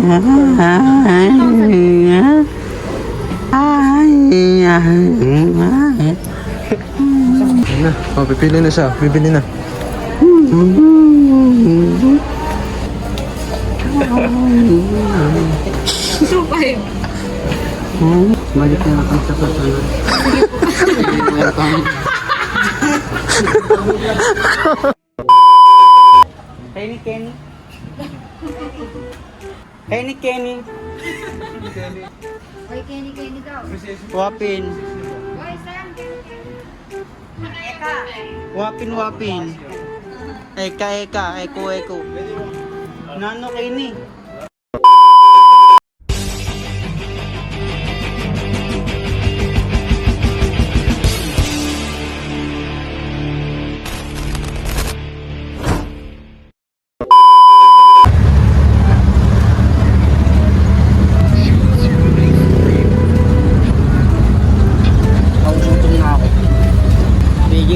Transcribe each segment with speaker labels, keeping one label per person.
Speaker 1: Na, oh, pipili na siya. Bibili na.
Speaker 2: Balik na ako sa pagkakas. Kenny, Kenny. Kenny, Kenny.
Speaker 3: Oy, Kenny daw.
Speaker 2: Wapin.
Speaker 3: Oy, Sam.
Speaker 2: Wapin, wapin. Eka, eka. Eko, eko. Nano, Kenny.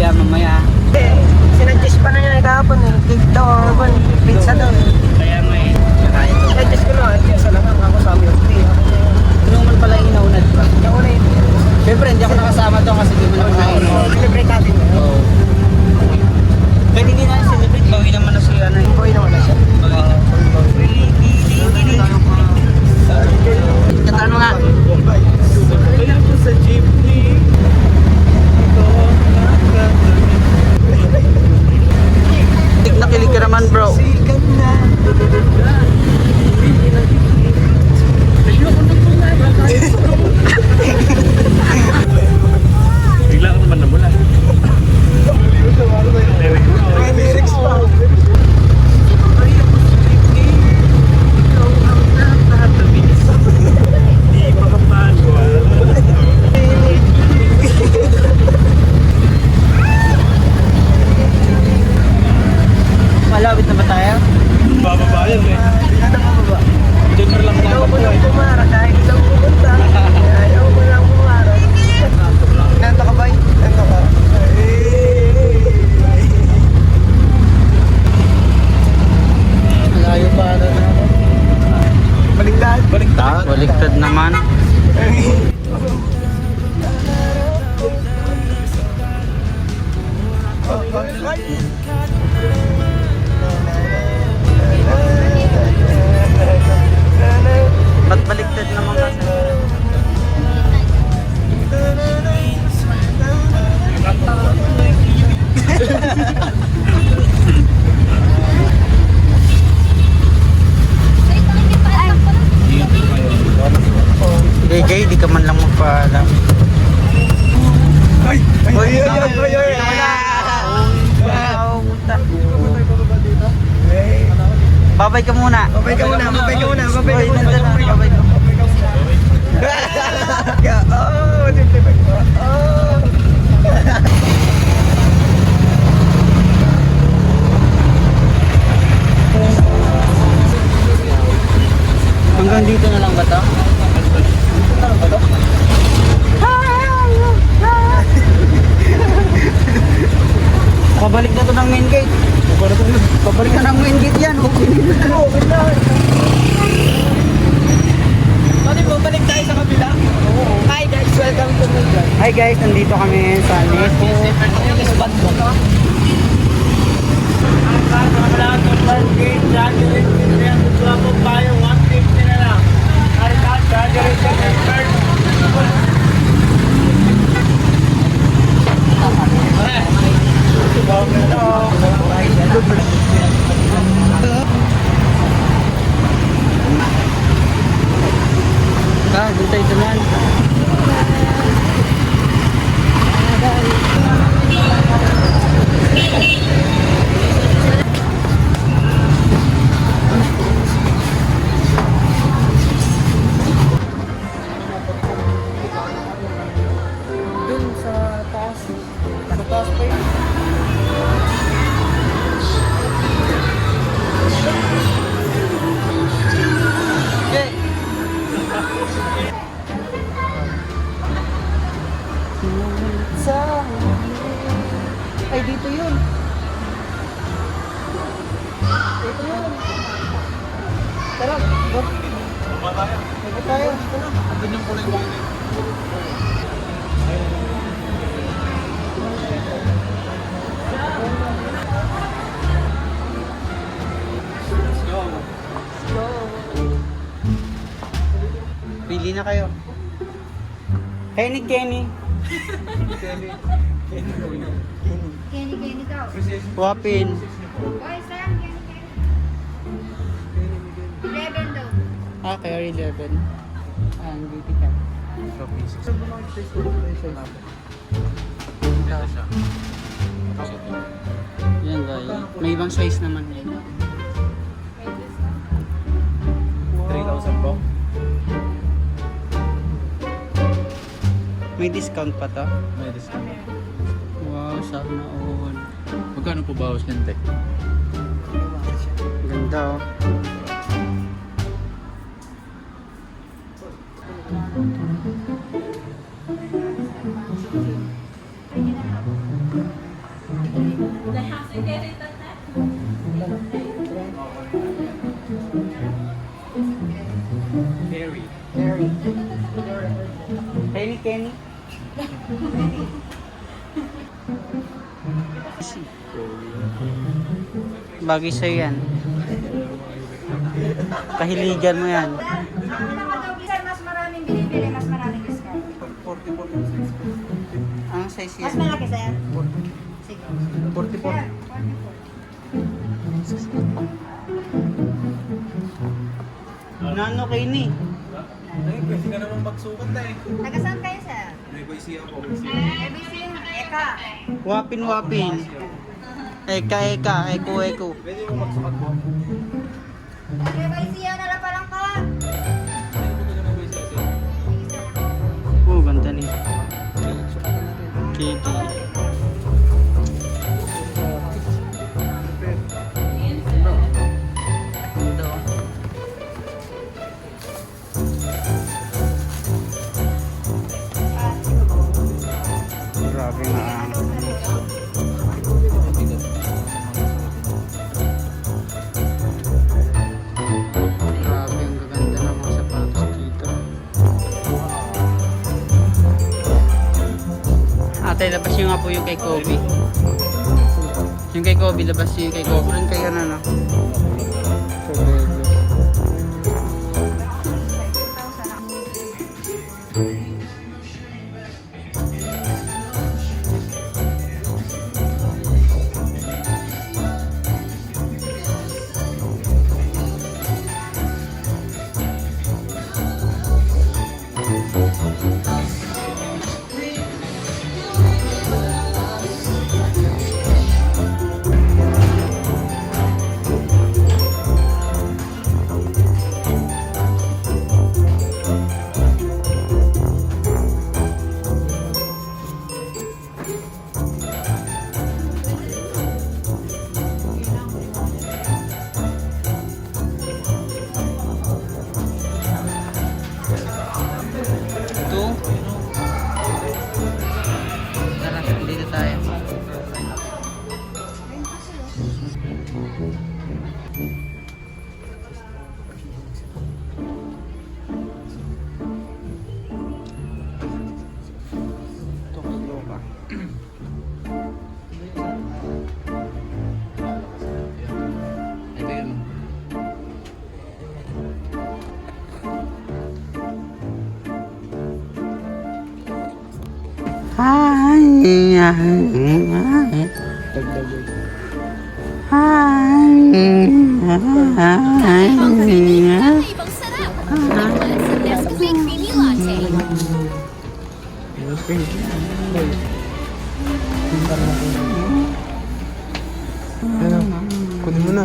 Speaker 2: Mamaya.
Speaker 4: Sinadjust pa na niya kahapon eh. Cake daw, urban. Pizza daw.
Speaker 2: Kaya nga eh.
Speaker 4: Sinadjust ko na, pizza lang ako sabi.
Speaker 2: Inuman pala yung inaunad pa.
Speaker 4: Nauna yun.
Speaker 2: Siyempre, hindi ako nakasama doon kasi di mo na kumain.
Speaker 4: Celebrate natin.
Speaker 2: Oo. Pwede hindi na celebrate. Bawi naman na siya.
Speaker 4: Boy naman na siya.
Speaker 2: Kataan mo nga.
Speaker 1: Sa jeepney.
Speaker 2: Tik na kilig ka naman, bro.
Speaker 4: Sikat na.
Speaker 1: Bigla ka naman namula.
Speaker 4: May lyrics pa.
Speaker 1: Di pa kapagwa.
Speaker 2: Malawit na ba tayo?
Speaker 1: Bababa yan eh. Doon na lang
Speaker 4: Ayaw
Speaker 1: bababa
Speaker 4: ko lang
Speaker 1: eh.
Speaker 4: pumara kahit saan pumunta. Ayaw ko lang pumara. Nanta ka ba? Nanta ka?
Speaker 2: Malayo pa na.
Speaker 4: Baliktad.
Speaker 1: Baliktad.
Speaker 2: Baliktad naman. Ba't baliktad naman kasi? JJ, di ka man lang magpaalam.
Speaker 4: Ay! Ay! Ay!
Speaker 2: Babay ka muna.
Speaker 4: Babay ka muna, babay ka muna, babay ka
Speaker 2: Oy,
Speaker 4: muna.
Speaker 2: nandun na, babay ka.
Speaker 4: Oh, simple ba? Oh.
Speaker 2: Hanggang dito na lang ba to? Pabalik na to ng main gate. Pabalik na ng main gate yan. Okay na.
Speaker 4: Okay na. Pwede mo, balik tayo sa kabila? Hi guys, welcome to my vlog.
Speaker 2: Hi guys, nandito kami sa Nepo.
Speaker 4: Yung spot mo.
Speaker 2: Doon tayo duman.
Speaker 4: Dun sa taas. Sa taas pa yun.
Speaker 2: Okay. Ay, dito yun. Dito yun. Tara, Ito tayo. Ito na.
Speaker 1: Andun yung kulay violet.
Speaker 2: Pili na kayo. Kenny, Kenny.
Speaker 3: Kenny daw.
Speaker 2: Wapin.
Speaker 3: Boy, Sam, Kenny. 11 daw.
Speaker 2: Ah, carry 11. Ah, beauty ka. Yan guys. May ibang size naman.
Speaker 1: 3,000 po.
Speaker 2: May discount pa to.
Speaker 1: May discount.
Speaker 2: Wow, sana all.
Speaker 1: Magkano po bawas niyan, Tek?
Speaker 2: Ganda oh.
Speaker 1: Carry.
Speaker 2: Kenny. Kenny, Kenny. Bagay sa'yo yan. Kahiligan mo yan.
Speaker 3: Ang pinaka-double, sir, mas maraming binibili, mas maraming discount.
Speaker 1: 44.
Speaker 2: Ang size
Speaker 3: Mas
Speaker 2: yan.
Speaker 3: malaki, sir. Sige.
Speaker 1: 44.
Speaker 3: Sir, 44.
Speaker 2: Nano Kenny?
Speaker 1: Ay, pwede ka naman magsukat na eh.
Speaker 3: Taga saan kayo, sir?
Speaker 1: May siya po.
Speaker 3: ABC, Eka.
Speaker 2: Wapin, wapin. Eka, eka. Eko, eko.
Speaker 1: Pwede mo magsukat po.
Speaker 3: ABC, na lang parang ka.
Speaker 2: Oh, ganda ni. Kitty. Ganda oh. Grabe na. Grabe, ang gaganda ng mga sapatos dito. Ate, labas nyo nga po yung kay Kobe. Yung kay Kobe, labas nyo yung kay Kobe. Rin kayo na, no? Ito. Tara, dito tayo. Ito kay Loka.
Speaker 1: Ito yun.
Speaker 5: Ibang sarap. Sa Nesquik Mini Latte.
Speaker 1: Kunin mo na.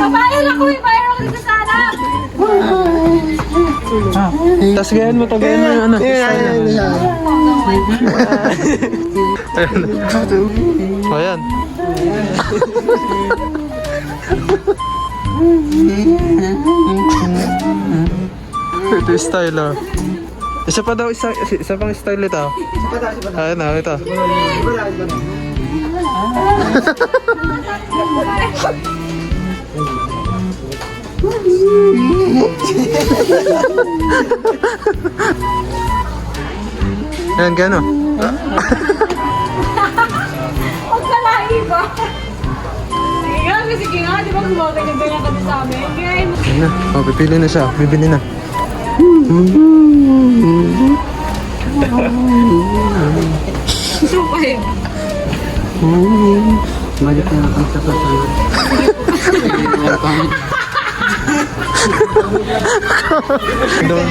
Speaker 5: Pabayad ako eh. Bayad ako dito sa harap.
Speaker 1: Tapos gayan mo yung ano. Ayan. Ito yung style ah. Isa pa daw, isa pang style ito. Ayun na, ito. Yan, gano'n.
Speaker 5: Huwag ka lahi ba? Sige nga, di ba kumotay ka ganyan kami sa amin? Kaya
Speaker 1: Yan na. Oh, pipili na siya. Bibili na.
Speaker 5: ito pa eh.
Speaker 2: Balik na lang sa pasangan.
Speaker 1: Doon.